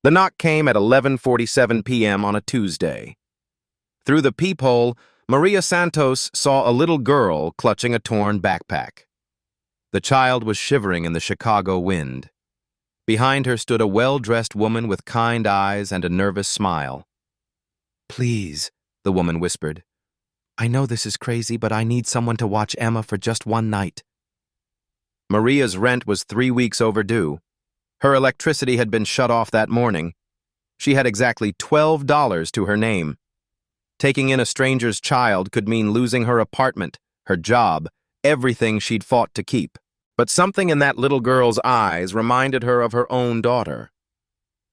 The knock came at 11:47 p.m. on a Tuesday. Through the peephole, Maria Santos saw a little girl clutching a torn backpack. The child was shivering in the Chicago wind. Behind her stood a well-dressed woman with kind eyes and a nervous smile. "Please," the woman whispered. "I know this is crazy, but I need someone to watch Emma for just one night." Maria's rent was 3 weeks overdue. Her electricity had been shut off that morning. She had exactly $12 to her name. Taking in a stranger's child could mean losing her apartment, her job, everything she'd fought to keep. But something in that little girl's eyes reminded her of her own daughter.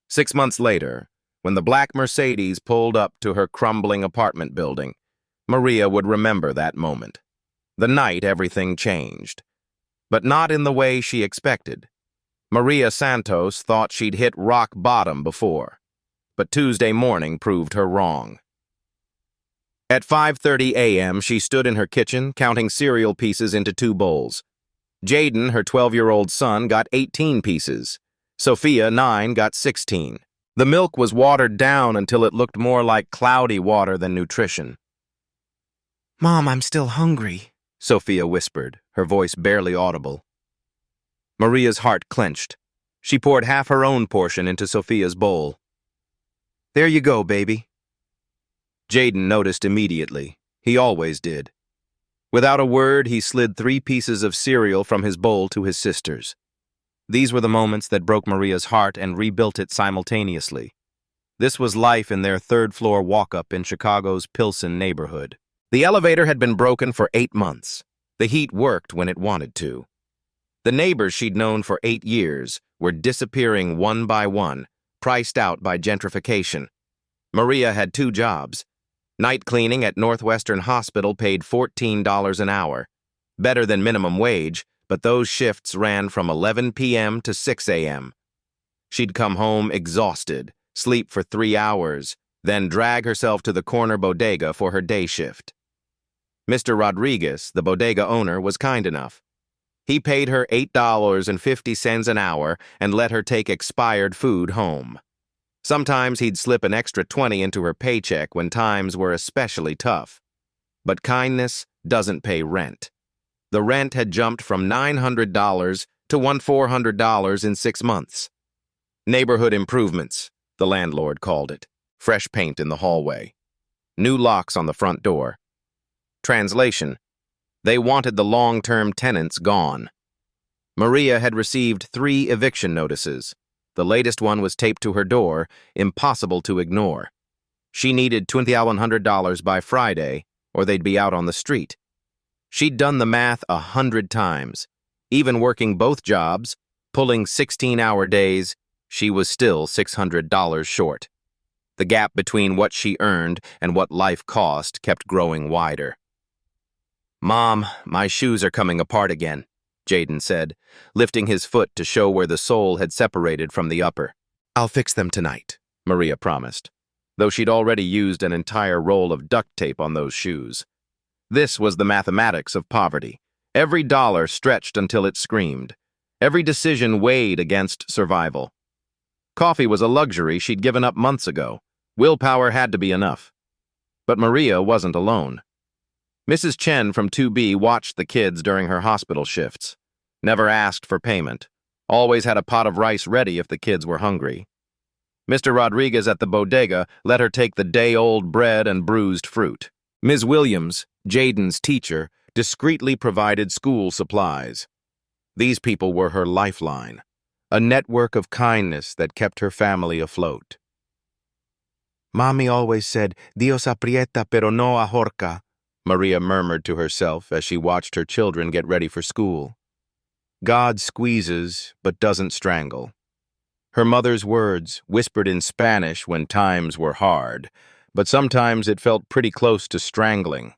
6 months later, when the black Mercedes pulled up to her crumbling apartment building, Maria would remember that moment. The night everything changed. But not in the way she expected. Maria Santos thought she'd hit rock bottom before, but Tuesday morning proved her wrong. At 5:30 a.m., she stood in her kitchen, counting cereal pieces into 2 bowls. Jaden, her 12-year-old son, got 18 pieces. Sophia, 9, got 16. The milk was watered down until it looked more like cloudy water than nutrition. "Mom, I'm still hungry," Sophia whispered, her voice barely audible. Maria's heart clenched. She poured half her own portion into Sophia's bowl. "There you go, baby." Jaden noticed immediately. He always did. Without a word, he slid 3 pieces of cereal from his bowl to his sister's. These were the moments that broke Maria's heart and rebuilt it simultaneously. This was life in their 3rd-floor walk-up in Chicago's Pilsen neighborhood. The elevator had been broken for 8 months. The heat worked when it wanted to. The neighbors she'd known for 8 years were disappearing one by one, priced out by gentrification. Maria had 2 jobs. Night cleaning at Northwestern Hospital paid $14 an hour. Better than minimum wage, but those shifts ran from 11 p.m. to 6 a.m. She'd come home exhausted, sleep for 3 hours, then drag herself to the corner bodega for her day shift. Mr. Rodriguez, the bodega owner, was kind enough. He paid her $8.50 an hour and let her take expired food home. Sometimes he'd slip an extra 20 into her paycheck when times were especially tough. But kindness doesn't pay rent. The rent had jumped from $900 to $400 in 6 months. Neighborhood improvements, the landlord called it. Fresh paint in the hallway. New locks on the front door. Translation: they wanted the long-term tenants gone. Maria had received 3 eviction notices. The latest one was taped to her door, impossible to ignore. She needed $2,100 by Friday, or they'd be out on the street. She'd done the math 100 times. Even working both jobs, pulling 16-hour days, she was still $600 short. The gap between what she earned and what life cost kept growing wider. "Mom, my shoes are coming apart again," Jaden said, lifting his foot to show where the sole had separated from the upper. "I'll fix them tonight," Maria promised, though she'd already used an entire roll of duct tape on those shoes. This was the mathematics of poverty. Every dollar stretched until it screamed. Every decision weighed against survival. Coffee was a luxury she'd given up months ago. Willpower had to be enough. But Maria wasn't alone. Mrs. Chen from 2B watched the kids during her hospital shifts. Never asked for payment. Always had a pot of rice ready if the kids were hungry. Mr. Rodriguez at the bodega let her take the day-old bread and bruised fruit. Ms. Williams, Jaden's teacher, discreetly provided school supplies. These people were her lifeline, a network of kindness that kept her family afloat. "Mommy always said, Dios aprieta pero no ahorca," Maria murmured to herself as she watched her children get ready for school. God squeezes, but doesn't strangle. Her mother's words, whispered in Spanish when times were hard, but sometimes it felt pretty close to strangling.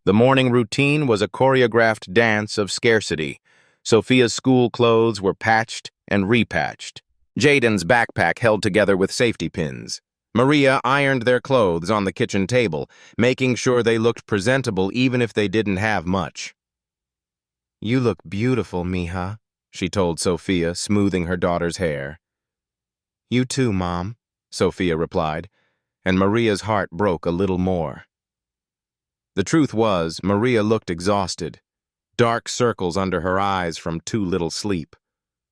The morning routine was a choreographed dance of scarcity. Sophia's school clothes were patched and repatched. Jaden's backpack held together with safety pins. Maria ironed their clothes on the kitchen table, making sure they looked presentable even if they didn't have much. "You look beautiful, mija," she told Sophia, smoothing her daughter's hair. You too, Mom, Sophia replied, and Maria's heart broke a little more. The truth was, Maria looked exhausted, dark circles under her eyes from too little sleep,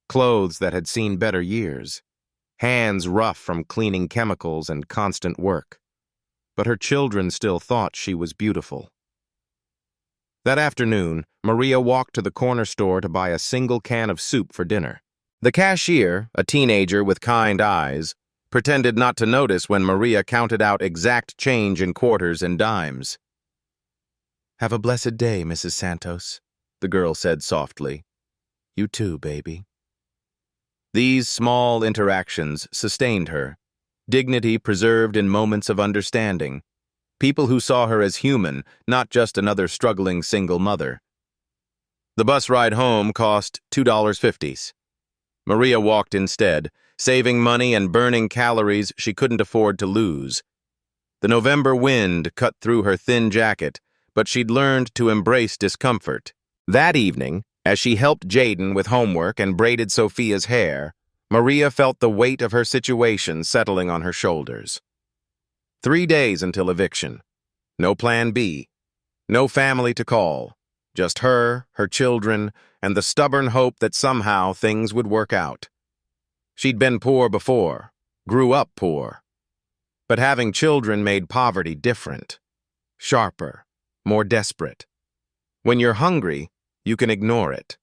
clothes that had seen better years, hands rough from cleaning chemicals and constant work. But her children still thought she was beautiful. That afternoon, Maria walked to the corner store to buy a single can of soup for dinner. The cashier, a teenager with kind eyes, pretended not to notice when Maria counted out exact change in quarters and dimes. "Have a blessed day, Mrs. Santos," the girl said softly. "You too, baby." These small interactions sustained her, dignity preserved in moments of understanding, people who saw her as human, not just another struggling single mother. The bus ride home cost $2.50. Maria walked instead, saving money and burning calories she couldn't afford to lose. The November wind cut through her thin jacket, but she'd learned to embrace discomfort. That evening, as she helped Jaden with homework and braided Sophia's hair, Maria felt the weight of her situation settling on her shoulders. 3 days until eviction. No plan B. No family to call. Just her children, and the stubborn hope that somehow things would work out. She'd been poor before, grew up poor. But having children made poverty different, sharper, more desperate. When you're hungry, you can ignore it.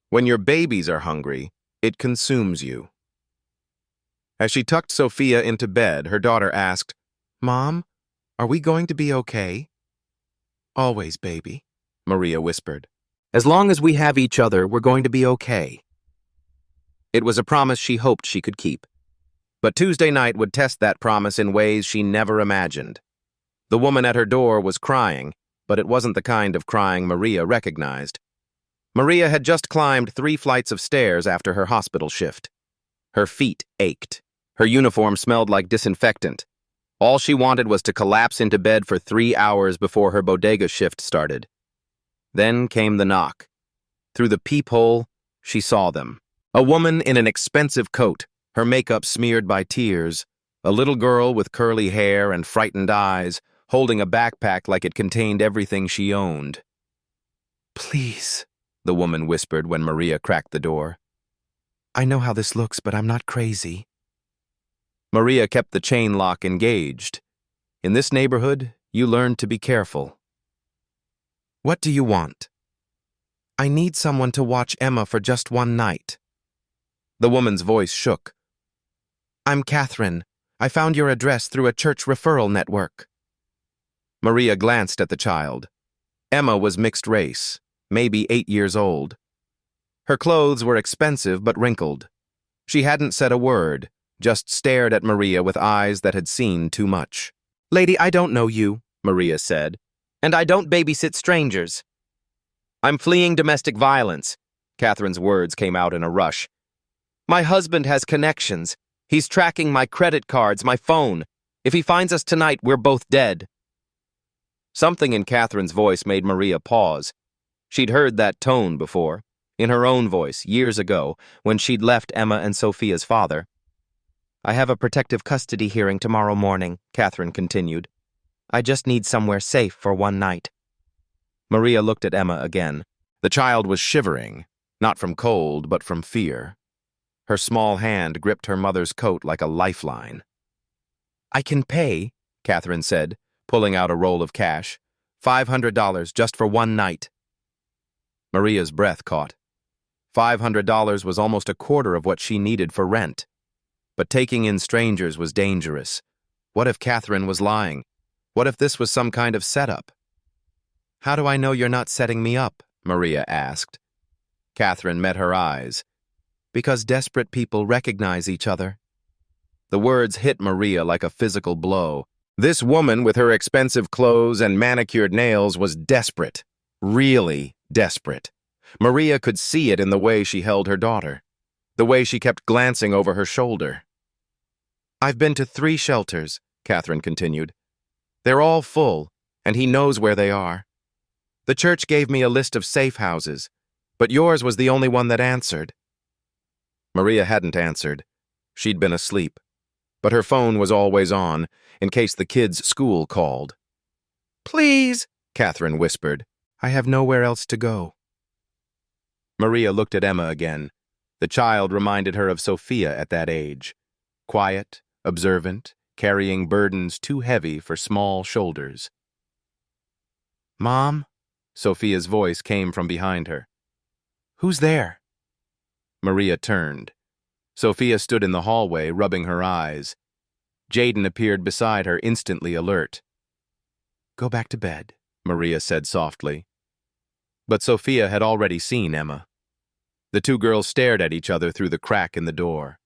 When your babies are hungry, it consumes you. As she tucked Sophia into bed, her daughter asked, "Mom, are we going to be okay?" "Always, baby," Maria whispered. "As long as we have each other, we're going to be okay." It was a promise she hoped she could keep. But Tuesday night would test that promise in ways she never imagined. The woman at her door was crying, but it wasn't the kind of crying Maria recognized. Maria had just climbed 3 flights of stairs after her hospital shift. Her feet ached. Her uniform smelled like disinfectant. All she wanted was to collapse into bed for 3 hours before her bodega shift started. Then came the knock. Through the peephole, she saw them. A woman in an expensive coat, her makeup smeared by tears, a little girl with curly hair and frightened eyes, holding a backpack like it contained everything she owned. "Please," the woman whispered when Maria cracked the door. "I know how this looks, but I'm not crazy." Maria kept the chain lock engaged. In this neighborhood, you learn to be careful. "What do you want?" "I need someone to watch Emma for just one night." The woman's voice shook. "I'm Catherine. I found your address through a church referral network." Maria glanced at the child. Emma was mixed race, maybe 8 years old. Her clothes were expensive but wrinkled. She hadn't said a word, just stared at Maria with eyes that had seen too much. "Lady, I don't know you," Maria said, "and I don't babysit strangers." "I'm fleeing domestic violence," Catherine's words came out in a rush. "My husband has connections. He's tracking my credit cards, my phone. If he finds us tonight, we're both dead." Something in Catherine's voice made Maria pause. She'd heard that tone before, in her own voice, years ago, when she'd left Emma and Sophia's father. "I have a protective custody hearing tomorrow morning," Catherine continued. "I just need somewhere safe for one night." Maria looked at Emma again. The child was shivering, not from cold, but from fear. Her small hand gripped her mother's coat like a lifeline. "I can pay," Catherine said, pulling out a roll of cash. $500 just for one night." Maria's breath caught. $500 was almost a quarter of what she needed for rent. But taking in strangers was dangerous. What if Catherine was lying? What if this was some kind of setup? "How do I know you're not setting me up?" Maria asked. Catherine met her eyes. "Because desperate people recognize each other." The words hit Maria like a physical blow. This woman with her expensive clothes and manicured nails was desperate. Really desperate. Maria could see it in the way she held her daughter, the way she kept glancing over her shoulder. "I've been to 3 shelters," Catherine continued. "They're all full, and he knows where they are. The church gave me a list of safe houses, but yours was the only one that answered." Maria hadn't answered. She'd been asleep. but her phone was always on, in case the kids' school called. "Please," Catherine whispered. "I have nowhere else to go." Maria looked at Emma again. The child reminded her of Sophia at that age. Quiet, observant, carrying burdens too heavy for small shoulders. "Mom?" Sophia's voice came from behind her. "Who's there?" Maria turned. Sophia stood in the hallway, rubbing her eyes. Jaden appeared beside her, instantly alert. "Go back to bed," Maria said softly. But Sophia had already seen Emma. The two girls stared at each other through the crack in the door.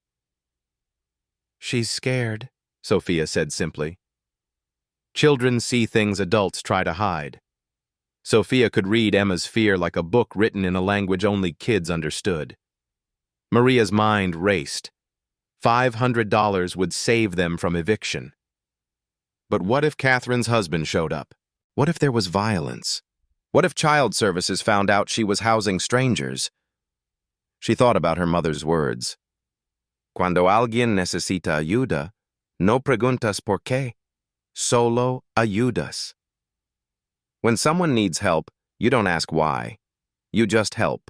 "She's scared," Sophia said simply. Children see things adults try to hide. Sophia could read Emma's fear like a book written in a language only kids understood. Maria's mind raced. $500 would save them from eviction. But what if Catherine's husband showed up? What if there was violence? What if child services found out she was housing strangers? She thought about her mother's words. "Cuando alguien necesita ayuda, no preguntas por qué, solo ayudas." When someone needs help, you don't ask why. You just help.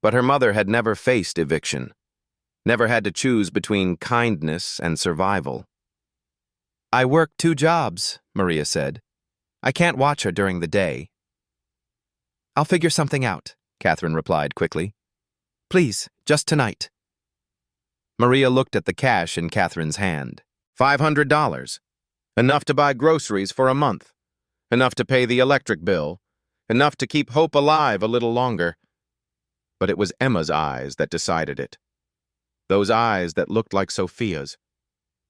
But her mother had never faced eviction, never had to choose between kindness and survival. "I work 2 jobs," Maria said. "I can't watch her during the day." "I'll figure something out," Catherine replied quickly. "Please, just tonight." Maria looked at the cash in Catherine's hand. $500. Enough to buy groceries for a month. Enough to pay the electric bill. Enough to keep hope alive a little longer. But it was Emma's eyes that decided it. Those eyes that looked like Sophia's,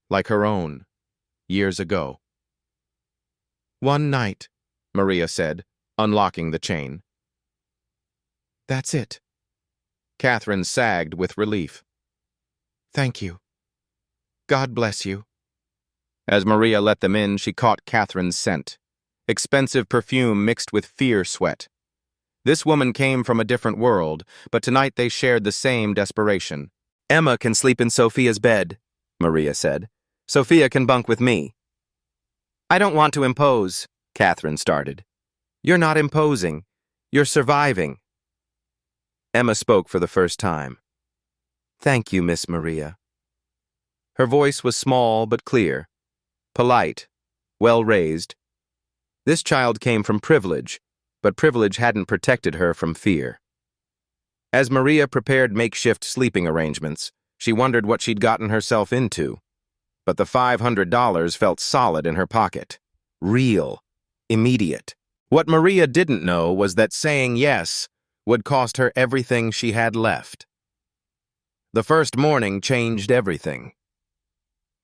like her own, years ago. "One night," Maria said, unlocking the chain. "That's it." Catherine sagged with relief. "Thank you. God bless you." As Maria let them in, she caught Catherine's scent. Expensive perfume mixed with fear sweat. This woman came from a different world, but tonight they shared the same desperation. "Emma can sleep in Sophia's bed," Maria said. "Sophia can bunk with me." "I don't want to impose," Catherine started. "You're not imposing. You're surviving." Emma spoke for the first time. "Thank you, Miss Maria." Her voice was small but clear, polite, well-raised. This child came from privilege, but privilege hadn't protected her from fear. As Maria prepared makeshift sleeping arrangements, she wondered what she'd gotten herself into. But the $500 felt solid in her pocket. Real. Immediate. What Maria didn't know was that saying yes would cost her everything she had left. The first morning changed everything.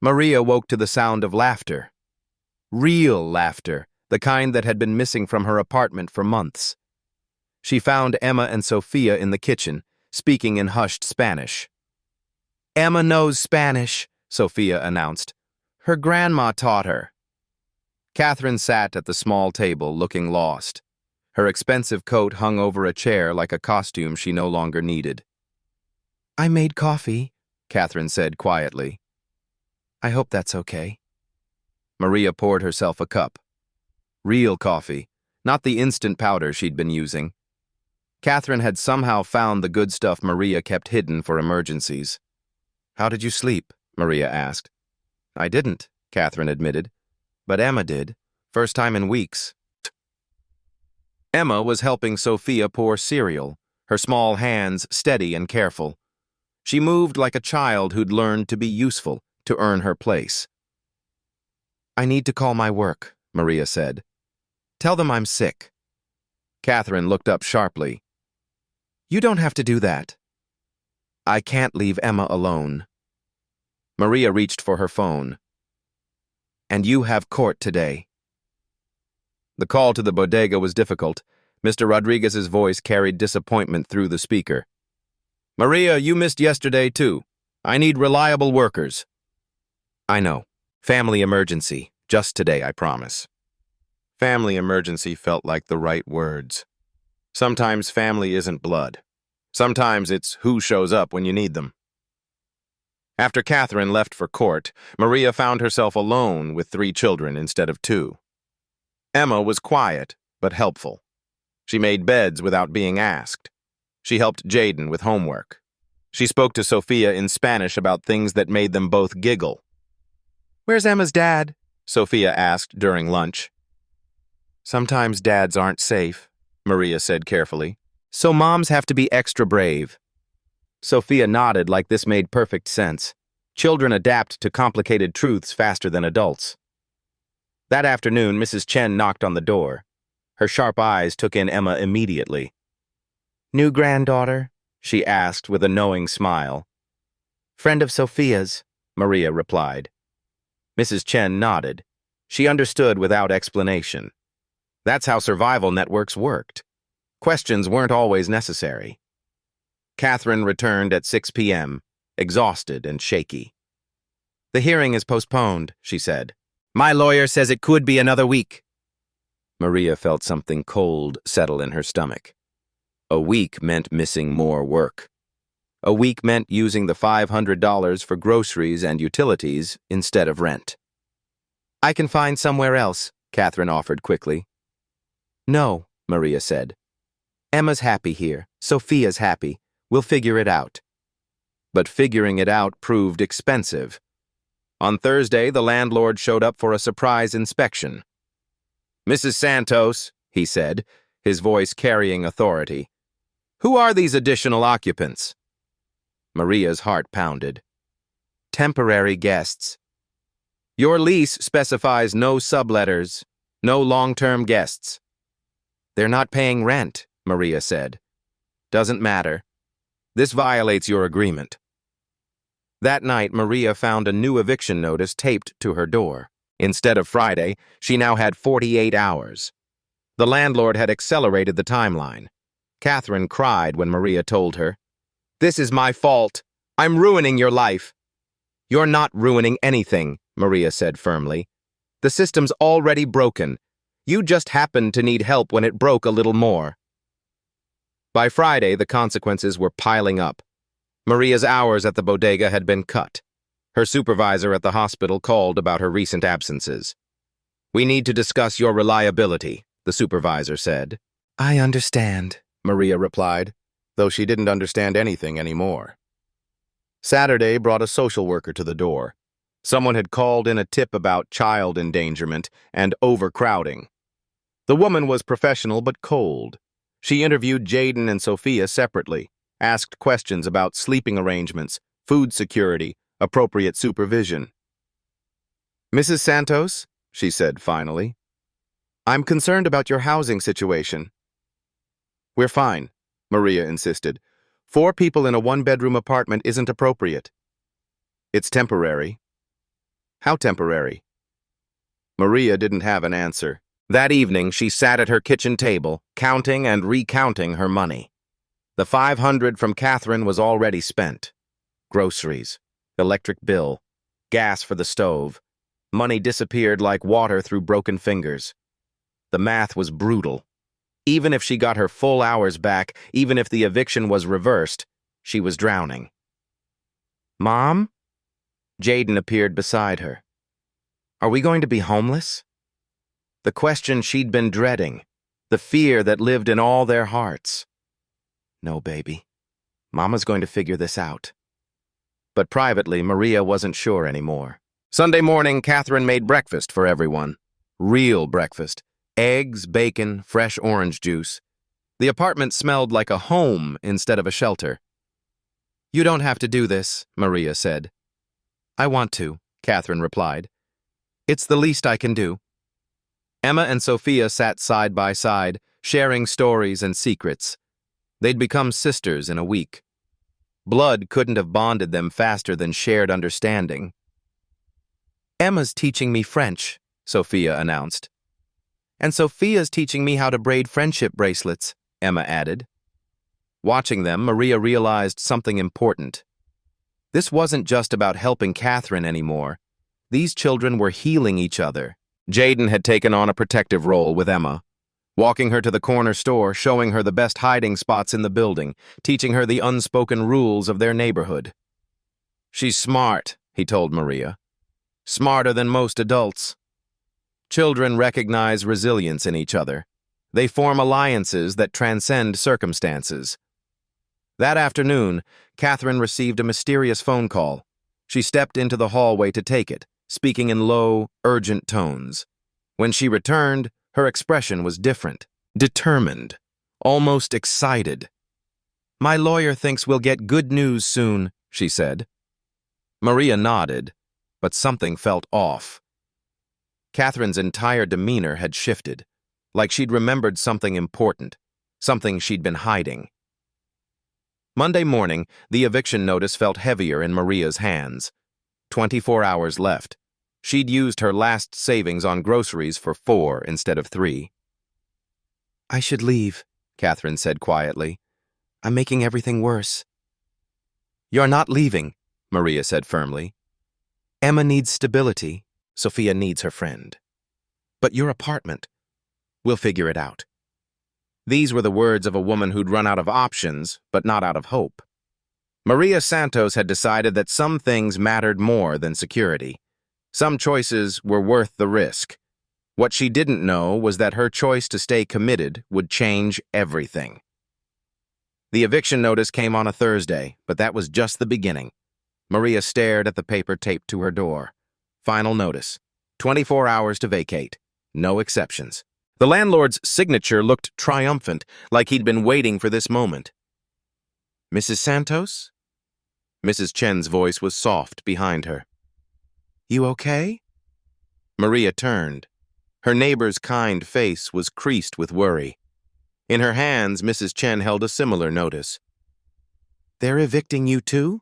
Maria woke to the sound of laughter. Real laughter, the kind that had been missing from her apartment for months. She found Emma and Sophia in the kitchen, speaking in hushed Spanish. "Emma knows Spanish," Sophia announced. "Her grandma taught her." Catherine sat at the small table, looking lost. Her expensive coat hung over a chair like a costume she no longer needed. "I made coffee," Catherine said quietly. "I hope that's okay." Maria poured herself a cup. Real coffee, not the instant powder she'd been using. Catherine had somehow found the good stuff Maria kept hidden for emergencies. "How did you sleep?" Maria asked. "I didn't," Catherine admitted. "But Emma did. First time in weeks." Emma was helping Sophia pour cereal, her small hands steady and careful. She moved like a child who'd learned to be useful, to earn her place. "I need to call my work," Maria said. "Tell them I'm sick." Catherine looked up sharply. "You don't have to do that." "I can't leave Emma alone." Maria reached for her phone. "And you have court today." The call to the bodega was difficult. Mr. Rodriguez's voice carried disappointment through the speaker. "Maria, you missed yesterday, too. I need reliable workers." "I know. Family emergency. Just today, I promise." Family emergency felt like the right words. Sometimes family isn't blood. Sometimes it's who shows up when you need them. After Catherine left for court, Maria found herself alone with 3 children instead of 2. Emma was quiet, but helpful. She made beds without being asked. She helped Jaden with homework. She spoke to Sophia in Spanish about things that made them both giggle. "Where's Emma's dad?" Sophia asked during lunch. "Sometimes dads aren't safe," Maria said carefully. "So moms have to be extra brave." Sophia nodded like this made perfect sense. Children adapt to complicated truths faster than adults. That afternoon, Mrs. Chen knocked on the door. Her sharp eyes took in Emma immediately. "New granddaughter?" she asked with a knowing smile. "Friend of Sophia's," Maria replied. Mrs. Chen nodded. She understood without explanation. That's how survival networks worked. Questions weren't always necessary. Catherine returned at 6 p.m., exhausted and shaky. "The hearing is postponed," she said. "My lawyer says it could be another week." Maria felt something cold settle in her stomach. A week meant missing more work. A week meant using the $500 for groceries and utilities instead of rent. "I can find somewhere else," Catherine offered quickly. "No," Maria said. "Emma's happy here. Sophia's happy. We'll figure it out." But figuring it out proved expensive. On Thursday, the landlord showed up for a surprise inspection. "Mrs. Santos," he said, his voice carrying authority, "who are these additional occupants?" Maria's heart pounded. "Temporary guests." "Your lease specifies no subletters, no long-term guests." "They're not paying rent," Maria said. "Doesn't matter. This violates your agreement." That night, Maria found a new eviction notice taped to her door. Instead of Friday, she now had 48 hours. The landlord had accelerated the timeline. Catherine cried when Maria told her, "This is my fault. I'm ruining your life." "You're not ruining anything," Maria said firmly. "The system's already broken. You just happened to need help when it broke a little more." By Friday, the consequences were piling up. Maria's hours at the bodega had been cut. Her supervisor at the hospital called about her recent absences. "We need to discuss your reliability," the supervisor said. "I understand," Maria replied, though she didn't understand anything anymore. Saturday brought a social worker to the door. Someone had called in a tip about child endangerment and overcrowding. The woman was professional but cold. She interviewed Jaden and Sophia separately, asked questions about sleeping arrangements, food security, appropriate supervision. "Mrs. Santos," she said finally, "I'm concerned about your housing situation." "We're fine," Maria insisted. 4 people in a 1-bedroom apartment isn't appropriate. "It's temporary." "How temporary?" Maria didn't have an answer. That evening, she sat at her kitchen table, counting and recounting her money. The $500 from Catherine was already spent. Groceries, electric bill, gas for the stove. Money disappeared like water through broken fingers. The math was brutal. Even if she got her full hours back, even if the eviction was reversed, she was drowning. "Mom?" Jaden appeared beside her. "Are we going to be homeless?" The question she'd been dreading, the fear that lived in all their hearts. "No, baby. Mama's going to figure this out." But privately, Maria wasn't sure anymore. Sunday morning, Catherine made breakfast for everyone. Real breakfast. Eggs, bacon, fresh orange juice. The apartment smelled like a home instead of a shelter. "You don't have to do this," Maria said. "I want to," Catherine replied. "It's the least I can do." Emma and Sophia sat side by side, sharing stories and secrets. They'd become sisters in a week. Blood couldn't have bonded them faster than shared understanding. "Emma's teaching me French," Sophia announced. "And Sophia's teaching me how to braid friendship bracelets," Emma added. Watching them, Maria realized something important. This wasn't just about helping Catherine anymore. These children were healing each other. Jaden had taken on a protective role with Emma, walking her to the corner store, showing her the best hiding spots in the building, teaching her the unspoken rules of their neighborhood. She's smart, he told Maria. Smarter than most adults. Children recognize resilience in each other. They form alliances that transcend circumstances. That afternoon, Catherine received a mysterious phone call. She stepped into the hallway to take it, speaking in low, urgent tones. When she returned, her expression was different, determined, almost excited. "My lawyer thinks we'll get good news soon," she said. Maria nodded, but something felt off. Catherine's entire demeanor had shifted, like she'd remembered something important, something she'd been hiding. Monday morning, the eviction notice felt heavier in Maria's hands. 24 hours left. She'd used her last savings on groceries for 4 instead of 3. "I should leave," Catherine said quietly. "I'm making everything worse." "You're not leaving," Maria said firmly. "Emma needs stability. Sophia needs her friend. But your apartment, we'll figure it out." These were the words of a woman who'd run out of options, but not out of hope. Maria Santos had decided that some things mattered more than security. Some choices were worth the risk. What she didn't know was that her choice to stay committed would change everything. The eviction notice came on a Thursday, but that was just the beginning. Maria stared at the paper taped to her door. Final notice. 24 hours to vacate. No exceptions. The landlord's signature looked triumphant, like he'd been waiting for this moment. "Mrs. Santos?" Mrs. Chen's voice was soft behind her. "You okay?" Maria turned. Her neighbor's kind face was creased with worry. In her hands, Mrs. Chen held a similar notice. "They're evicting you too?"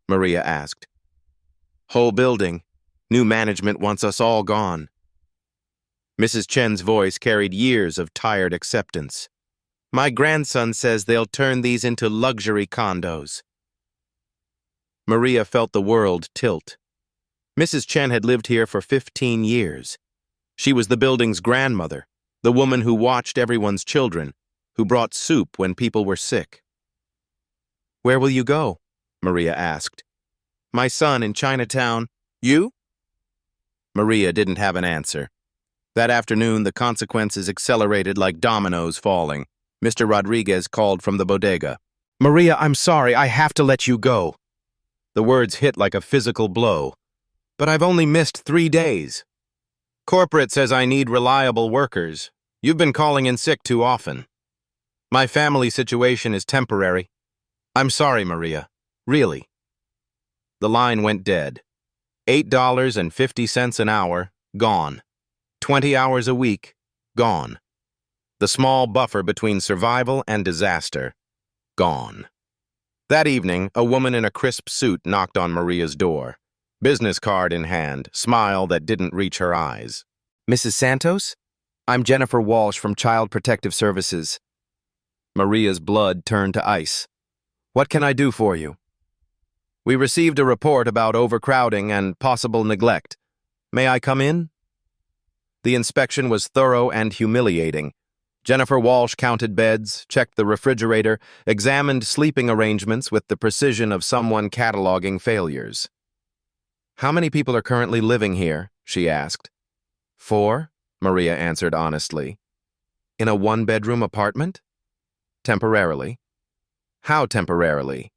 Maria asked. "Whole building. New management wants us all gone." Mrs. Chen's voice carried years of tired acceptance. "My grandson says they'll turn these into luxury condos." Maria felt the world tilt. Mrs. Chen had lived here for 15 years. She was the building's grandmother, the woman who watched everyone's children, who brought soup when people were sick. "Where will you go?" Maria asked. "My son in Chinatown. You?" Maria didn't have an answer. That afternoon, the consequences accelerated like dominoes falling. Mr. Rodriguez called from the bodega. "Maria, I'm sorry, I have to let you go." The words hit like a physical blow. "But I've only missed 3 days. Corporate says I need reliable workers. You've been calling in sick too often. My family situation is temporary. I'm sorry, Maria. Really." The line went dead. $8.50 an hour, gone. 20 hours a week, gone. The small buffer between survival and disaster, gone. That evening, a woman in a crisp suit knocked on Maria's door. Business card in hand, smile that didn't reach her eyes. "Mrs. Santos? I'm Jennifer Walsh from Child Protective Services." Maria's blood turned to ice. "What can I do for you?" "We received a report about overcrowding and possible neglect. May I come in?" The inspection was thorough and humiliating. Jennifer Walsh counted beds, checked the refrigerator, examined sleeping arrangements with the precision of someone cataloging failures. "How many people are currently living here?" she asked. 4, Maria answered honestly. "In a 1-bedroom apartment?" "Temporarily." "How temporarily?"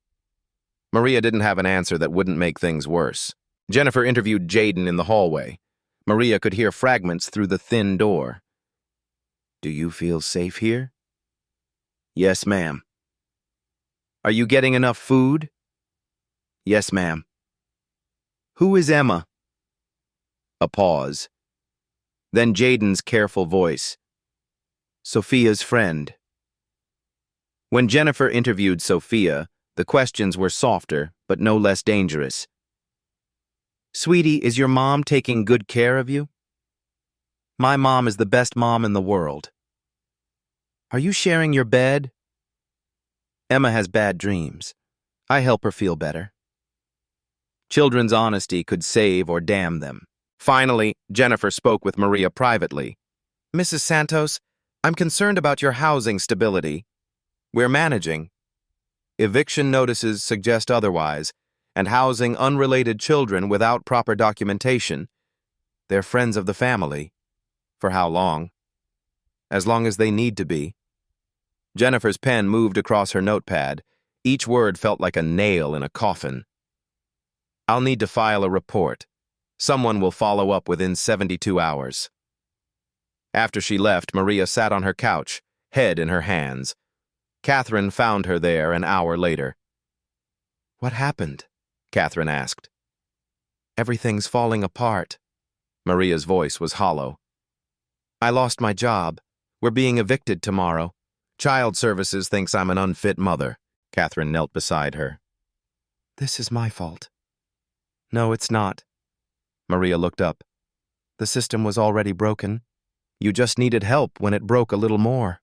Maria didn't have an answer that wouldn't make things worse. Jennifer interviewed Jaden in the hallway. Maria could hear fragments through the thin door. "Do you feel safe here?" "Yes, ma'am." "Are you getting enough food?" "Yes, ma'am." "Who is Emma?" A pause. Then Jaden's careful voice. "Sophia's friend." When Jennifer interviewed Sophia, the questions were softer, but no less dangerous. "Sweetie, is your mom taking good care of you?" "My mom is the best mom in the world." "Are you sharing your bed?" "Emma has bad dreams. I help her feel better." Children's honesty could save or damn them. Finally, Jennifer spoke with Maria privately. "Mrs. Santos, I'm concerned about your housing stability." "We're managing." "Eviction notices suggest otherwise. and housing unrelated children without proper documentation. They're friends of the family. For how long? As long as they need to be. Jennifer's pen moved across her notepad. Each word felt like a nail in a coffin. I'll need to file a report. Someone will follow up within 72 hours. After she left, Maria sat on her couch, head in her hands. Catherine found her there an hour later. What happened? Catherine asked. Everything's falling apart. Maria's voice was hollow. I lost my job. We're being evicted tomorrow. Child Services thinks I'm an unfit mother. Catherine knelt beside her. This is my fault. No, it's not. Maria looked up. The system was already broken. You just needed help when it broke a little more.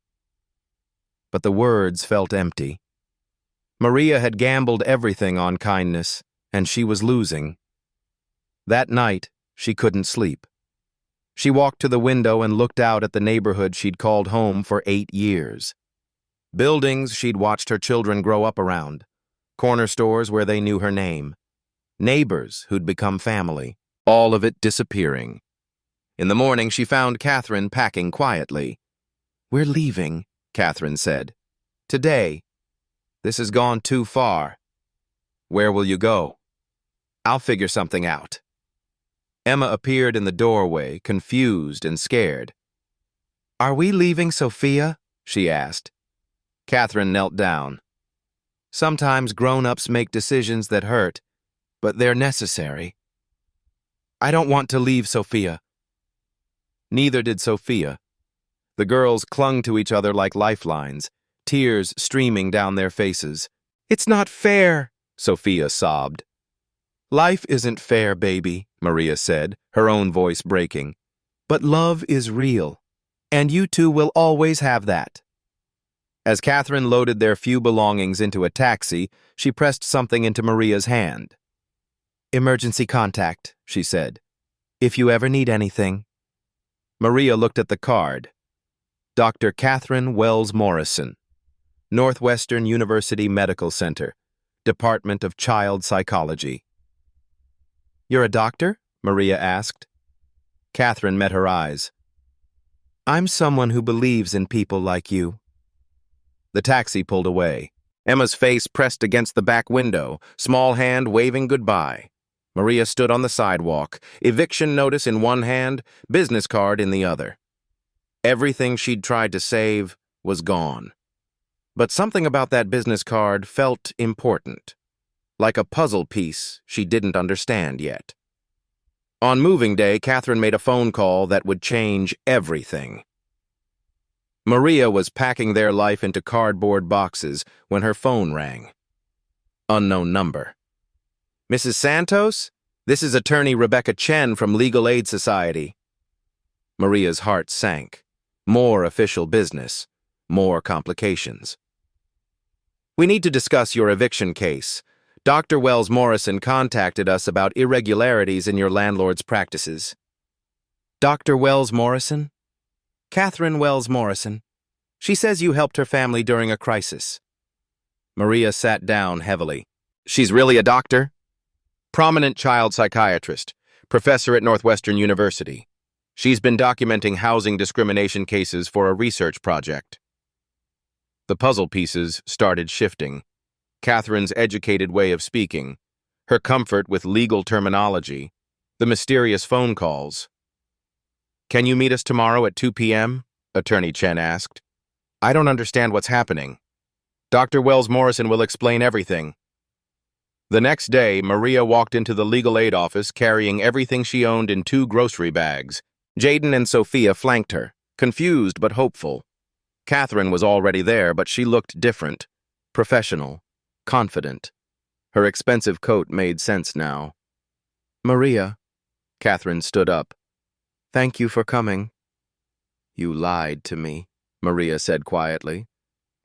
But the words felt empty. Maria had gambled everything on kindness, and she was losing. That night, she couldn't sleep. She walked to the window and looked out at the neighborhood she'd called home for 8 years. Buildings she'd watched her children grow up around. Corner stores where they knew her name. Neighbors who'd become family. All of it disappearing. In the morning, she found Catherine packing quietly. We're leaving, Catherine said. Today. This has gone too far. Where will you go? I'll figure something out. Emma appeared in the doorway, confused and scared. Are we leaving Sophia? She asked. Catherine knelt down. Sometimes grown-ups make decisions that hurt, but they're necessary. I don't want to leave Sophia. Neither did Sophia. The girls clung to each other like lifelines, tears streaming down their faces. It's not fair, Sophia sobbed. Life isn't fair, baby, Maria said, her own voice breaking. But love is real, and you two will always have that. As Catherine loaded their few belongings into a taxi, she pressed something into Maria's hand. Emergency contact, she said. If you ever need anything. Maria looked at the card. Dr. Catherine Wells Morrison, Northwestern University Medical Center, Department of Child Psychology. You're a doctor? Maria asked. Catherine met her eyes. I'm someone who believes in people like you. The taxi pulled away. Emma's face pressed against the back window, small hand waving goodbye. Maria stood on the sidewalk, eviction notice in one hand, business card in the other. Everything she'd tried to save was gone. But something about that business card felt important, like a puzzle piece she didn't understand yet. On moving day, Catherine made a phone call that would change everything. Maria was packing their life into cardboard boxes when her phone rang. Unknown number. Mrs. Santos? This is attorney Rebecca Chen from Legal Aid Society. Maria's heart sank. More official business. More complications. We need to discuss your eviction case. Dr. Wells Morrison contacted us about irregularities in your landlord's practices. Dr. Wells Morrison? Catherine Wells Morrison. She says you helped her family during a crisis. Maria sat down heavily. She's really a doctor? Prominent child psychiatrist, professor at Northwestern University. She's been documenting housing discrimination cases for a research project. The puzzle pieces started shifting. Catherine's educated way of speaking, her comfort with legal terminology, the mysterious phone calls. Can you meet us tomorrow at 2 p.m.? Attorney Chen asked. I don't understand what's happening. Dr. Wells Morrison will explain everything. The next day, Maria walked into the legal aid office carrying everything she owned in 2 grocery bags. Jaden and Sophia flanked her, confused but hopeful. Catherine was already there, but she looked different, professional, confident. Her expensive coat made sense now. Maria, Catherine stood up. Thank you for coming. You lied to me, Maria said quietly.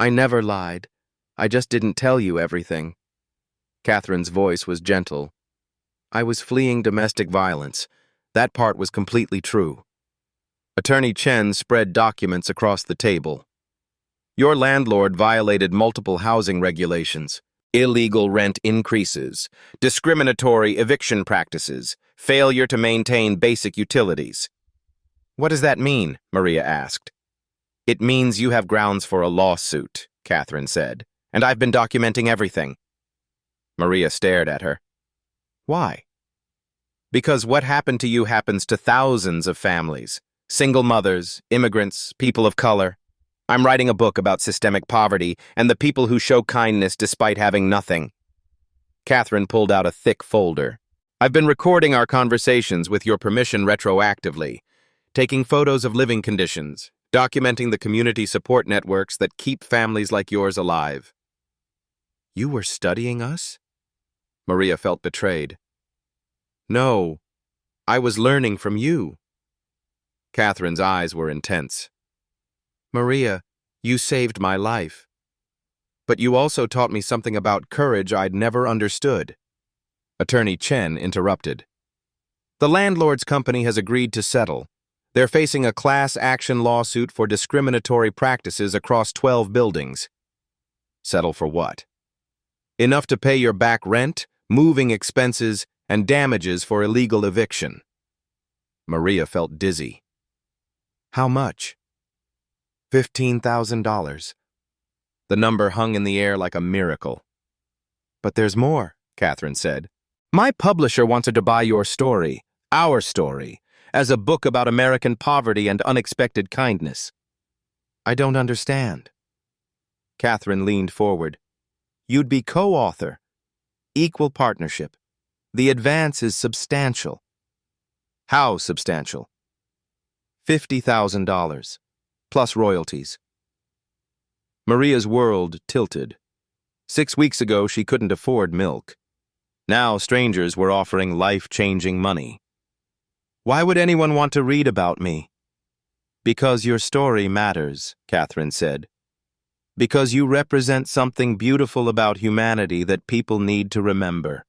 I never lied. I just didn't tell you everything. Catherine's voice was gentle. I was fleeing domestic violence. That part was completely true. Attorney Chen spread documents across the table. Your landlord violated multiple housing regulations. Illegal rent increases, discriminatory eviction practices, failure to maintain basic utilities. What does that mean? Maria asked. It means you have grounds for a lawsuit, Catherine said, and I've been documenting everything. Maria stared at her. Why? Because what happened to you happens to thousands of families, single mothers, immigrants, people of color. I'm writing a book about systemic poverty and the people who show kindness despite having nothing. Catherine pulled out a thick folder. I've been recording our conversations with your permission retroactively, taking photos of living conditions, documenting the community support networks that keep families like yours alive. You were studying us? Maria felt betrayed. No, I was learning from you. Catherine's eyes were intense. Maria, you saved my life. But you also taught me something about courage I'd never understood. Attorney Chen interrupted. The landlord's company has agreed to settle. They're facing a class action lawsuit for discriminatory practices across 12 buildings. Settle for what? Enough to pay your back rent, moving expenses, and damages for illegal eviction. Maria felt dizzy. How much? $15,000. The number hung in the air like a miracle. But there's more, Catherine said. My publisher wanted to buy your story, our story, as a book about American poverty and unexpected kindness. I don't understand. Catherine leaned forward. You'd be co-author. Equal partnership. The advance is substantial. How substantial? $50,000, plus royalties. Maria's world tilted. 6 weeks ago, she couldn't afford milk. Now strangers were offering life-changing money. Why would anyone want to read about me? Because your story matters, Catherine said. Because you represent something beautiful about humanity that people need to remember.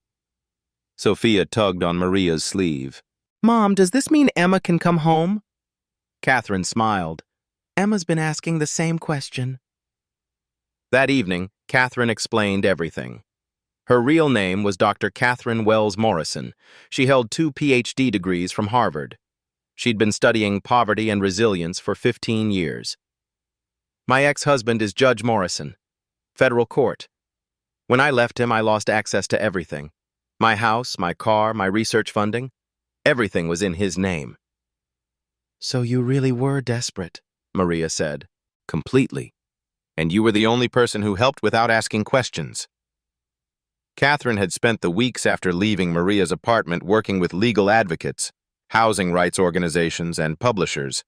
Sophia tugged on Maria's sleeve. Mom, does this mean Emma can come home? Catherine smiled. Emma's been asking the same question. That evening, Catherine explained everything. Her real name was Dr. Catherine Wells Morrison. She held 2 PhD degrees from Harvard. She'd been studying poverty and resilience for 15 years. My ex-husband is Judge Morrison, federal court. When I left him, I lost access to everything. My house, my car, my research funding, everything was in his name. So you really were desperate, Maria said. Completely. And you were the only person who helped without asking questions. Catherine had spent the weeks after leaving Maria's apartment working with legal advocates, housing rights organizations, and publishers.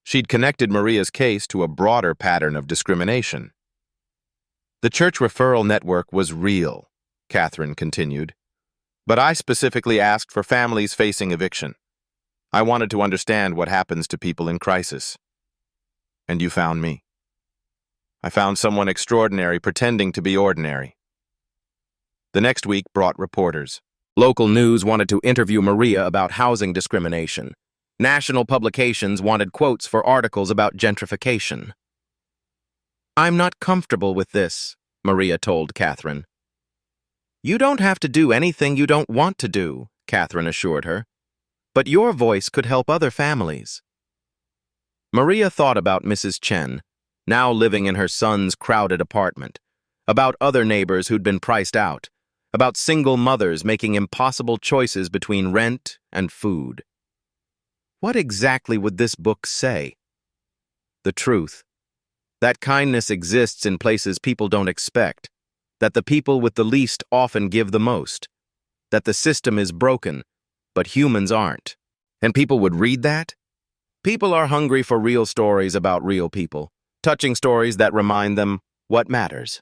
She'd connected Maria's case to a broader pattern of discrimination. The church referral network was real, Catherine continued. But I specifically asked for families facing eviction. I wanted to understand what happens to people in crisis. And you found me. I found someone extraordinary pretending to be ordinary. The next week brought reporters. Local news wanted to interview Maria about housing discrimination. National publications wanted quotes for articles about gentrification. I'm not comfortable with this, Maria told Catherine. You don't have to do anything you don't want to do, Catherine assured her. But your voice could help other families. Maria thought about Mrs. Chen, now living in her son's crowded apartment, about other neighbors who'd been priced out, about single mothers making impossible choices between rent and food. What exactly would this book say? The truth. That kindness exists in places people don't expect, that the people with the least often give the most, that the system is broken, but humans aren't. And people would read that? People are hungry for real stories about real people, touching stories that remind them what matters.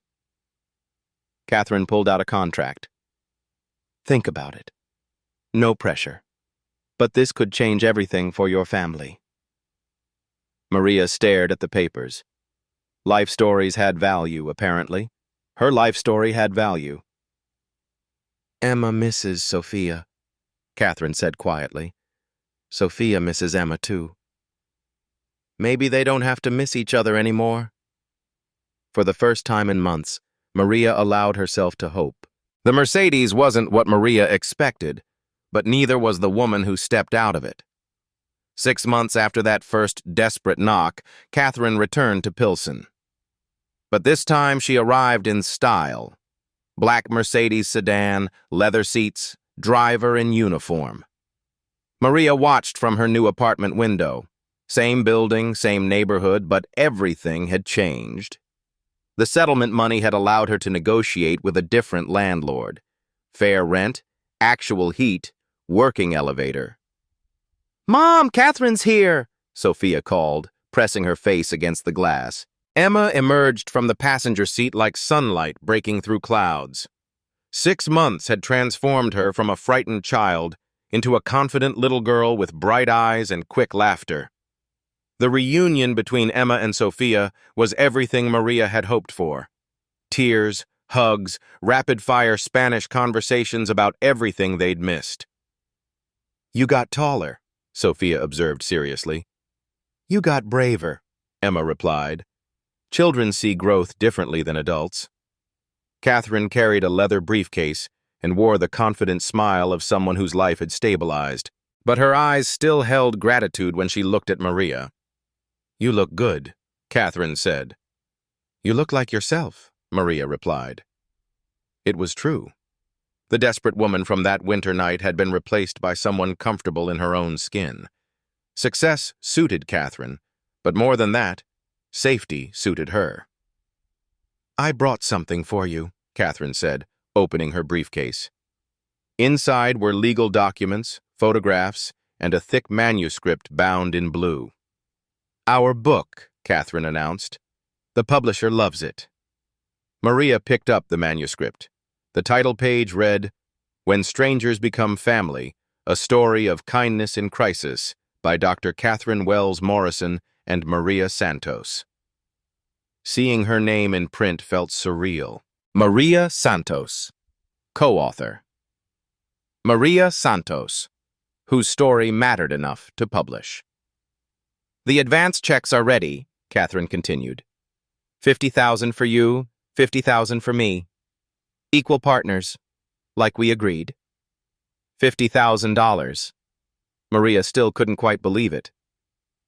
Catherine pulled out a contract. Think about it. No pressure. But this could change everything for your family. Maria stared at the papers. Life stories had value, apparently. Her life story had value. Emma misses Sophia, Catherine said quietly. Sophia misses Emma, too. Maybe they don't have to miss each other anymore. For the first time in months, Maria allowed herself to hope. The Mercedes wasn't what Maria expected, but neither was the woman who stepped out of it. 6 months after that first desperate knock, Catherine returned to Pilsen. But this time she arrived in style. Black Mercedes sedan, leather seats, driver in uniform. Maria watched from her new apartment window. Same building, same neighborhood, but everything had changed. The settlement money had allowed her to negotiate with a different landlord. Fair rent, actual heat, working elevator. "Mom, Catherine's here," Sophia called, pressing her face against the glass. Emma emerged from the passenger seat like sunlight breaking through clouds. 6 months had transformed her from a frightened child into a confident little girl with bright eyes and quick laughter. The reunion between Emma and Sophia was everything Maria had hoped for. Tears, hugs, rapid-fire Spanish conversations about everything they'd missed. "You got taller," Sophia observed seriously. "You got braver," Emma replied. Children see growth differently than adults. Catherine carried a leather briefcase and wore the confident smile of someone whose life had stabilized, but her eyes still held gratitude when she looked at Maria. "You look good," Catherine said. "You look like yourself," Maria replied. It was true. The desperate woman from that winter night had been replaced by someone comfortable in her own skin. Success suited Catherine, but more than that, safety suited her. "I brought something for you," Catherine said, opening her briefcase. Inside were legal documents, photographs, and a thick manuscript bound in blue. "Our book," Catherine announced. "The publisher loves it." Maria picked up the manuscript. The title page read, "When Strangers Become Family, A Story of Kindness in Crisis," by Dr. Catherine Wells Morrison and Maria Santos. Seeing her name in print felt surreal. Maria Santos, co-author. Maria Santos, whose story mattered enough to publish. "The advance checks are ready," Catherine continued. 50,000 for you, 50,000 for me. Equal partners, like we agreed. $50,000. Maria still couldn't quite believe it.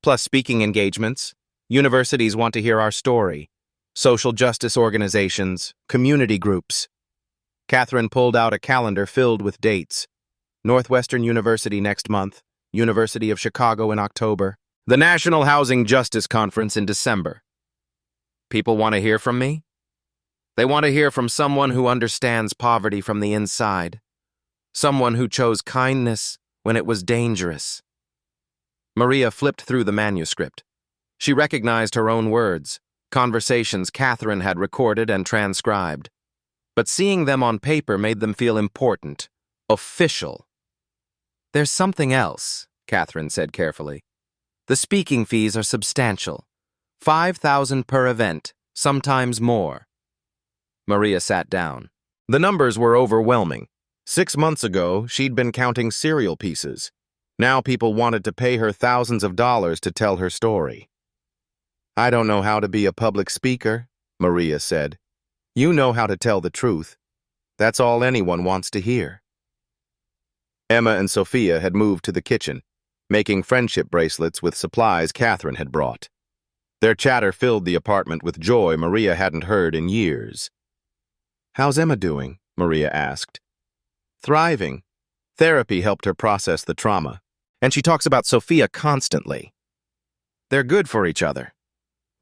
Plus speaking engagements. Universities want to hear our story. Social justice organizations, community groups. Catherine pulled out a calendar filled with dates. Northwestern University next month, University of Chicago in October, the National Housing Justice Conference in December. People want to hear from me? They want to hear from someone who understands poverty from the inside. Someone who chose kindness when it was dangerous. Maria flipped through the manuscript. She recognized her own words, conversations Catherine had recorded and transcribed. But seeing them on paper made them feel important, official. "There's something else," Catherine said carefully. "The speaking fees are substantial. 5,000 per event, sometimes more." Maria sat down. The numbers were overwhelming. 6 months ago, she'd been counting cereal pieces. Now people wanted to pay her thousands of dollars to tell her story. "I don't know how to be a public speaker," Maria said. "You know how to tell the truth. That's all anyone wants to hear." Emma and Sophia had moved to the kitchen, making friendship bracelets with supplies Catherine had brought. Their chatter filled the apartment with joy Maria hadn't heard in years. "How's Emma doing?" Maria asked. "Thriving. Therapy helped her process the trauma, and she talks about Sophia constantly. They're good for each other.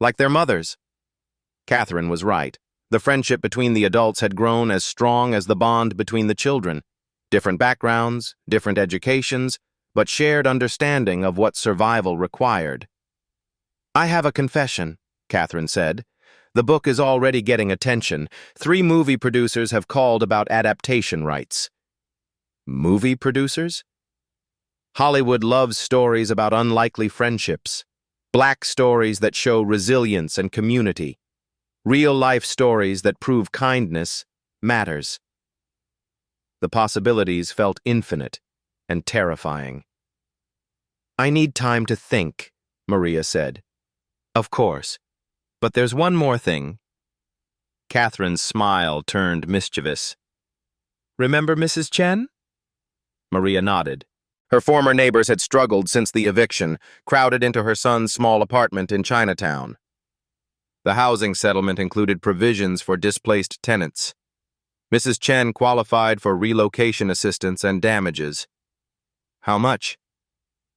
Like their mothers." Catherine was right. The friendship between the adults had grown as strong as the bond between the children. Different backgrounds, different educations, but shared understanding of what survival required. "I have a confession," Catherine said. "The book is already getting attention. 3 movie producers have called about adaptation rights." Movie producers? Hollywood loves stories about unlikely friendships. Black stories that show resilience and community. Real-life stories that prove kindness matters. The possibilities felt infinite and terrifying. "I need time to think," Maria said. "Of course. But there's one more thing." Catherine's smile turned mischievous. "Remember Mrs. Chen?" Maria nodded. Her former neighbors had struggled since the eviction, crowded into her son's small apartment in Chinatown. The housing settlement included provisions for displaced tenants. Mrs. Chen qualified for relocation assistance and damages. How much?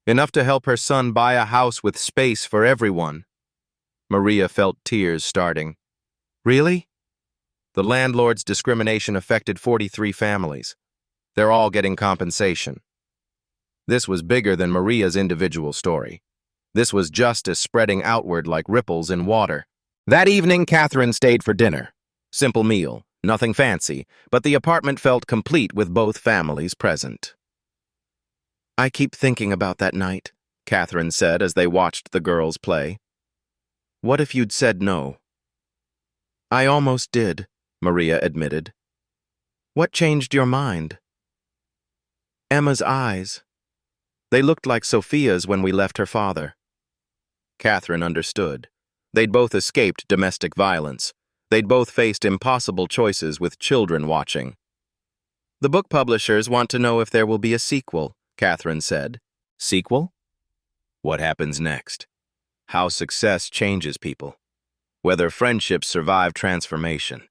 Enough to help her son buy a house with space for everyone. Maria felt tears starting. Really? The landlord's discrimination affected 43 families. They're all getting compensation. This was bigger than Maria's individual story. This was justice spreading outward like ripples in water. That evening, Catherine stayed for dinner. Simple meal, nothing fancy, but the apartment felt complete with both families present. "I keep thinking about that night," Catherine said as they watched the girls play. "What if you'd said no?" "I almost did," Maria admitted. "What changed your mind?" "Emma's eyes. They looked like Sophia's when we left her father." Catherine understood. They'd both escaped domestic violence. They'd both faced impossible choices with children watching. "The book publishers want to know if there will be a sequel," Catherine said. "Sequel? What happens next? How success changes people. Whether friendships survive transformation."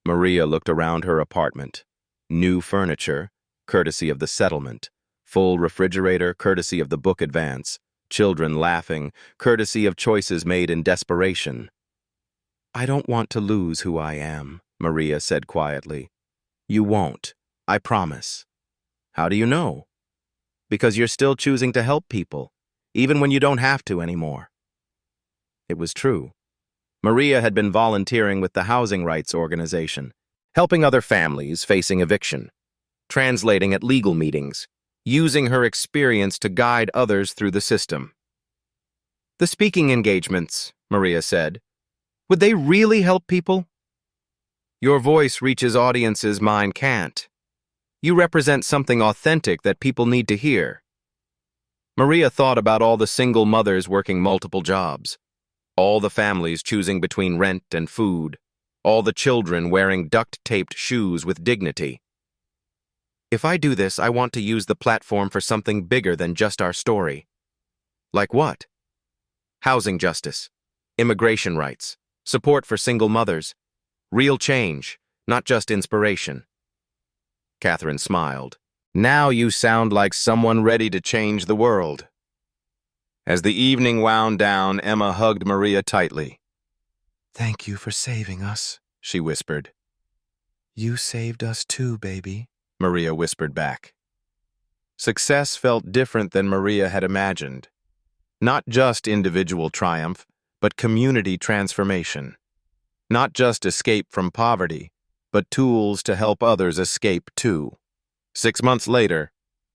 Maria looked around her apartment. New furniture, courtesy of the settlement. Full refrigerator, courtesy of the book advance. Children laughing, courtesy of choices made in desperation. "I don't want to lose who I am," Maria said quietly. "You won't, I promise." "How do you know?" "Because you're still choosing to help people, even when you don't have to anymore." It was true. Maria had been volunteering with the Housing Rights Organization, helping other families facing eviction, translating at legal meetings, using her experience to guide others through the system. "The speaking engagements," Maria said, "would they really help people?" "Your voice reaches audiences mine can't. You represent something authentic that people need to hear." Maria thought about all the single mothers working multiple jobs, all the families choosing between rent and food, all the children wearing duct-taped shoes with dignity. "If I do this, I want to use the platform for something bigger than just our story." "Like what?" "Housing justice, immigration rights, support for single mothers, real change, not just inspiration." Catherine smiled. "Now you sound like someone ready to change the world." As the evening wound down, Emma hugged Maria tightly. "Thank you for saving us," she whispered. "You saved us too, baby," Maria whispered back. Success felt different than Maria had imagined. Not just individual triumph, but community transformation. Not just escape from poverty, but tools to help others escape too. 6 months later,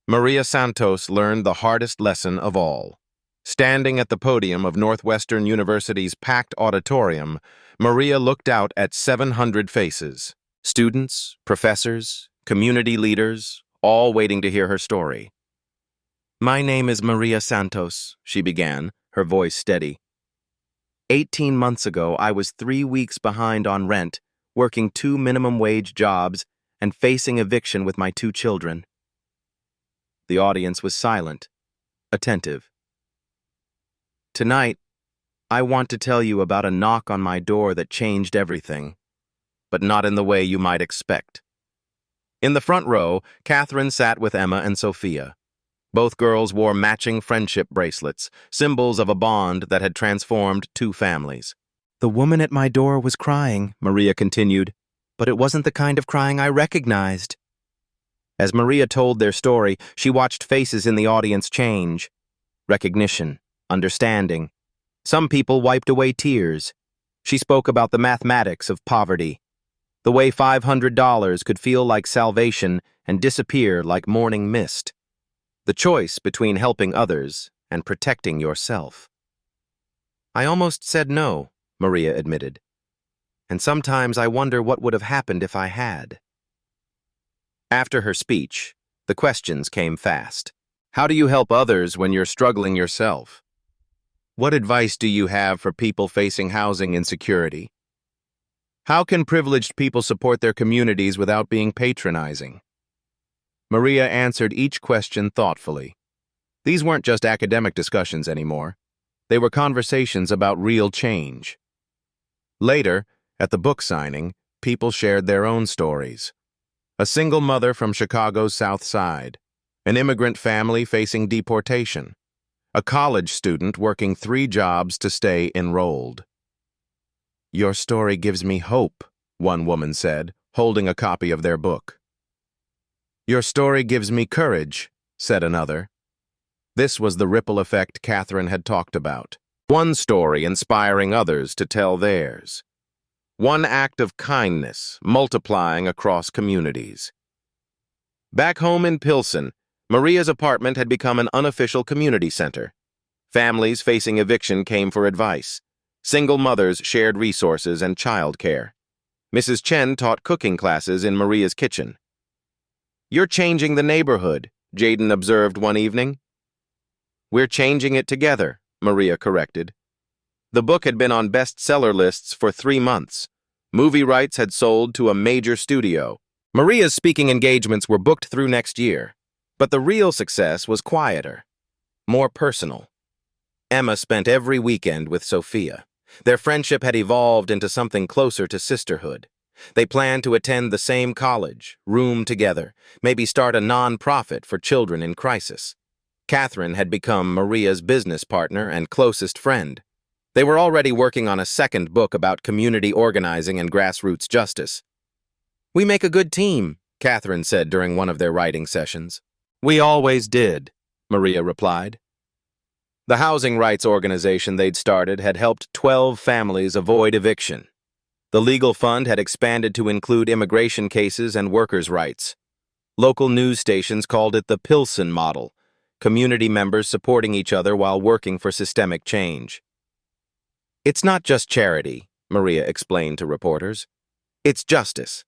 Maria Santos learned the hardest lesson of all. Standing at the podium of Northwestern University's packed auditorium, Maria looked out at 700 faces. Students, professors, community leaders, all waiting to hear her story. "My name is Maria Santos," she began, her voice steady. 18 months ago, I was 3 weeks behind on rent, working 2 minimum wage jobs, and facing eviction with my 2 children. The audience was silent, attentive. "Tonight, I want to tell you about a knock on my door that changed everything, but not in the way you might expect." In the front row, Catherine sat with Emma and Sophia. Both girls wore matching friendship bracelets, symbols of a bond that had transformed 2 families. "The woman at my door was crying," Maria continued, "but it wasn't the kind of crying I recognized." As Maria told their story, she watched faces in the audience change. Recognition, understanding. Some people wiped away tears. She spoke about the mathematics of poverty, the way $500 could feel like salvation and disappear like morning mist. The choice between helping others and protecting yourself. "I almost said no," Maria admitted. "And sometimes I wonder what would have happened if I had." After her speech, the questions came fast. How do you help others when you're struggling yourself? What advice do you have for people facing housing insecurity? How can privileged people support their communities without being patronizing? Maria answered each question thoughtfully. These weren't just academic discussions anymore. They were conversations about real change. Later, at the book signing, people shared their own stories. A single mother from Chicago's South Side, an immigrant family facing deportation, a college student working 3 jobs to stay enrolled. "Your story gives me hope," one woman said, holding a copy of their book. "Your story gives me courage," said another. This was the ripple effect Catherine had talked about. One story inspiring others to tell theirs. One act of kindness multiplying across communities. Back home in Pilsen, Maria's apartment had become an unofficial community center. Families facing eviction came for advice. Single mothers shared resources and childcare. Mrs. Chen taught cooking classes in Maria's kitchen. "You're changing the neighborhood," Jaden observed one evening. "We're changing it together," Maria corrected. The book had been on bestseller lists for 3 months. Movie rights had sold to a major studio. Maria's speaking engagements were booked through next year. But the real success was quieter, more personal. Emma spent every weekend with Sophia. Their friendship had evolved into something closer to sisterhood. They planned to attend the same college, room together, maybe start a non-profit for children in crisis. Catherine had become Maria's business partner and closest friend. They were already working on a second book about community organizing and grassroots justice. "We make a good team," Catherine said during one of their writing sessions. "We always did," Maria replied. The housing rights organization they'd started had helped 12 families avoid eviction. The legal fund had expanded to include immigration cases and workers' rights. Local news stations called it the Pilsen model, community members supporting each other while working for systemic change. "It's not just charity," Maria explained to reporters. "It's justice.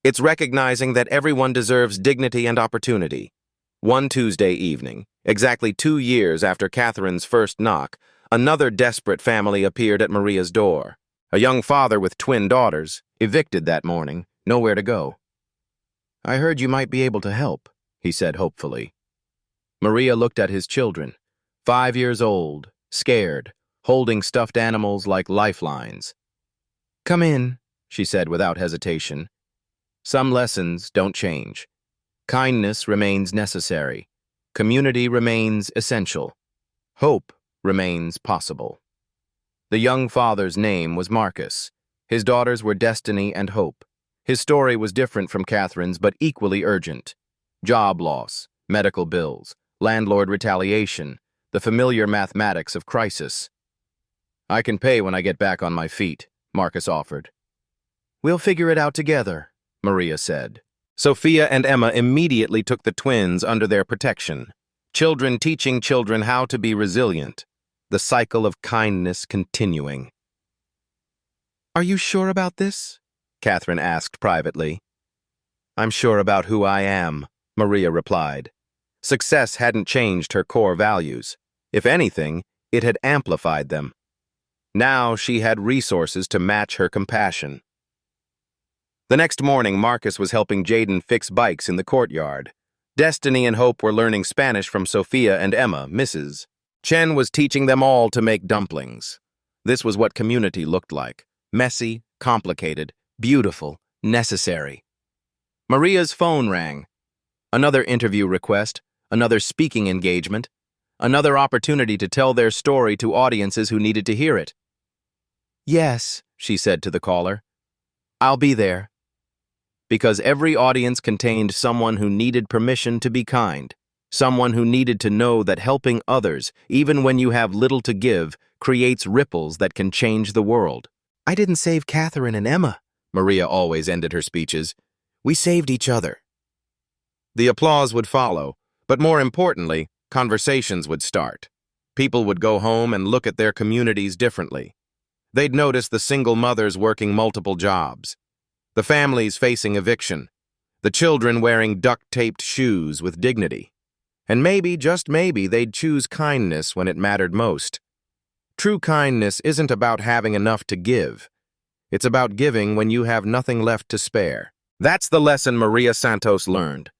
It's recognizing that everyone deserves dignity and opportunity." One Tuesday evening, exactly 2 years after Catherine's first knock, another desperate family appeared at Maria's door. A young father with twin daughters, evicted that morning, nowhere to go. "I heard you might be able to help," he said hopefully. Maria looked at his children, 5 years old, scared, holding stuffed animals like lifelines. "Come in," she said without hesitation. "Some lessons don't change. Kindness remains necessary. Community remains essential. Hope remains possible." The young father's name was Marcus. His daughters were Destiny and Hope. His story was different from Catherine's, but equally urgent. Job loss, medical bills, landlord retaliation, the familiar mathematics of crisis. "I can pay when I get back on my feet," Marcus offered. "We'll figure it out together," Maria said. Sophia and Emma immediately took the twins under their protection. Children teaching children how to be resilient. The cycle of kindness continuing. "Are you sure about this?" Catherine asked privately. "I'm sure about who I am," Maria replied. Success hadn't changed her core values. If anything, it had amplified them. Now she had resources to match her compassion. The next morning, Marcus was helping Jaden fix bikes in the courtyard. Destiny and Hope were learning Spanish from Sophia and Emma, Mrs. Chen was teaching them all to make dumplings. This was what community looked like. Messy, complicated, beautiful, necessary. Maria's phone rang. Another interview request, another speaking engagement, another opportunity to tell their story to audiences who needed to hear it. "Yes," she said to the caller. "I'll be there." Because every audience contained someone who needed permission to be kind, someone who needed to know that helping others, even when you have little to give, creates ripples that can change the world. "I didn't save Catherine and Emma," Maria always ended her speeches. "We saved each other." The applause would follow, but more importantly, conversations would start. People would go home and look at their communities differently. They'd notice the single mothers working multiple jobs, the families facing eviction, the children wearing duct-taped shoes with dignity. And maybe, just maybe, they'd choose kindness when it mattered most. True kindness isn't about having enough to give. It's about giving when you have nothing left to spare. That's the lesson Maria Santos learned.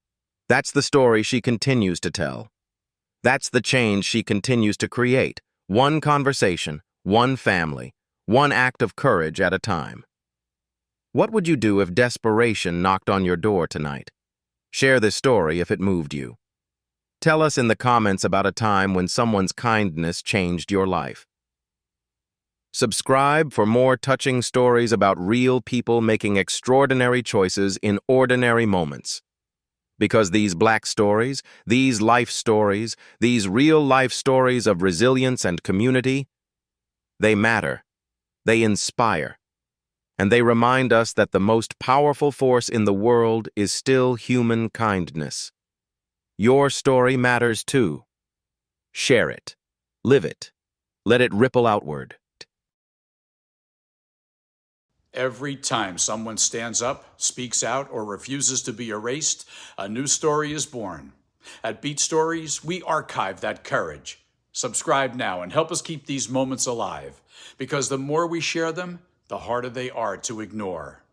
That's the story she continues to tell. That's the change she continues to create. One conversation, one family, one act of courage at a time. What would you do if desperation knocked on your door tonight? Share this story if it moved you. Tell us in the comments about a time when someone's kindness changed your life. Subscribe for more touching stories about real people making extraordinary choices in ordinary moments. Because these Black stories, these life stories, these real-life stories of resilience and community, they matter, they inspire, and they remind us that the most powerful force in the world is still human kindness. Your story matters too. Share it. Live it. Let it ripple outward. Every time someone stands up, speaks out, or refuses to be erased, a new story is born. At Beat Stories, we archive that courage. Subscribe now and help us keep these moments alive, because the more we share them, the harder they are to ignore.